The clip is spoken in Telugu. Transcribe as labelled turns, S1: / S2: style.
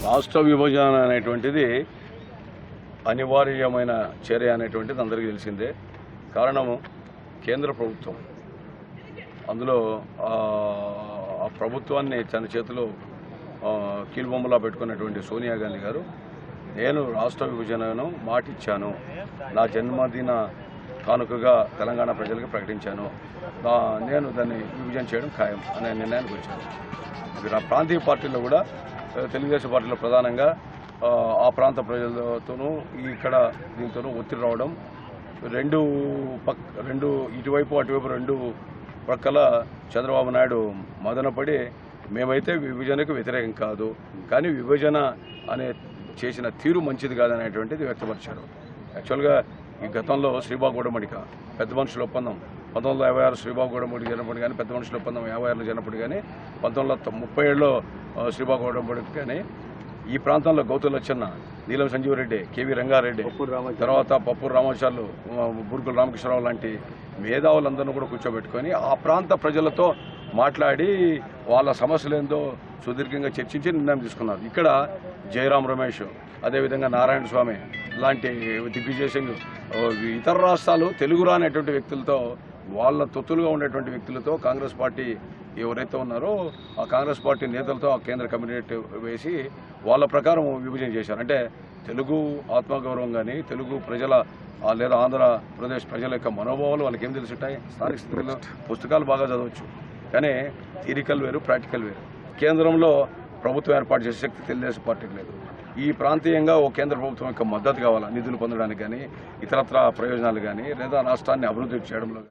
S1: రాష్ట్ర విభజన అనేటువంటిది అనివార్యమైన చర్య అనేటువంటిది అందరికీ తెలిసిందే. కారణము కేంద్ర ప్రభుత్వం, అందులో ఆ ప్రభుత్వాన్ని తన చేతిలో కీలుబొమ్మలా పెట్టుకున్నటువంటి సోనియా గాంధీ గారు, నేను రాష్ట్ర విభజనను మాటిచ్చాను, నా జన్మదిన కానుకగా తెలంగాణ ప్రజలకు ప్రకటించాను, నేను దాన్ని విభజన చేయడం ఖాయం అనే నిర్ణయానికి వచ్చాను. ఇది ప్రాంతీయ పార్టీలో కూడా, తెలుగుదేశం పార్టీలో ప్రధానంగా ఆ ప్రాంత ప్రజలతోనూ ఇక్కడ దీంతోనూ ఒత్తిడి రావడం, రెండు ఇటువైపు అటువైపు రెండు ప్రక్కల చంద్రబాబు నాయుడు మదనపడి మేమైతే విభజనకు వ్యతిరేకం కాదు, కానీ విభజన అనే చేసిన తీరు మంచిది కాదనేటువంటిది వ్యక్తపరిచారు. యాక్చువల్గా ఈ గతంలో శ్రీబాగ్ ఉడంబడిక పెద్ద మనుషుల ఒప్పందం 1956 శ్రీబాగ్ ఉడంబడిక జరిగినప్పుడు కానీ, పెద్ద మనుషుల ఒప్పందం 56లో జరిగినప్పుడు కానీ, 1937లో శ్రీబాగ్ ఉడంబడిక కానీ, ఈ ప్రాంతంలో గౌతు లచ్చన్న, నీలం సంజీవరెడ్డి, కేవీ రంగారెడ్డి, తర్వాత పప్పూరు రామాచార్లు, బుర్గుల రామకృష్ణరావు లాంటి మేధావులందరినీ కూడా కూర్చోబెట్టుకొని ఆ ప్రాంత ప్రజలతో మాట్లాడి వాళ్ళ సమస్యలు ఏందో సుదీర్ఘంగా చర్చించి నిర్ణయం తీసుకున్నారు. ఇక్కడ జయరాం రమేష్, అదేవిధంగా నారాయణ స్వామి లాంటి దిగ్విజయ్ సింగ్, ఇతర రాష్ట్రాలు తెలుగు రానటువంటి వ్యక్తులతో, వాళ్ళ తొత్తులుగా ఉండేటువంటి వ్యక్తులతో కాంగ్రెస్ పార్టీ ఎవరైతే ఉన్నారో ఆ కాంగ్రెస్ పార్టీ నేతలతో ఆ కేంద్ర కమిటీ వేసి వాళ్ళ ప్రకారం విభజన చేశారు. అంటే తెలుగు ఆత్మగౌరవం కానీ, తెలుగు ప్రజల లేదా ఆంధ్రప్రదేశ్ ప్రజల యొక్క మనోభావాలు వాళ్ళకి ఏం తెలుసుంటాయి? స్థానిక స్థితిలో పుస్తకాలు బాగా చదవచ్చు, కానీ థియరికల్ వేరు, ప్రాక్టికల్ వేరు. కేంద్రంలో ప్రభుత్వం ఏర్పాటు చేసే శక్తి తెలుగుదేశం పార్టీకి లేదు. ఈ ప్రాంతీయంగా ఓ కేంద్ర ప్రభుత్వం యొక్క మద్దతు కావాలా, నిధులు పొందడానికి కానీ, ఇతరత్ర ప్రయోజనాలు కానీ, లేదా రాష్ట్రాన్ని అభివృద్ధి చేయడంలో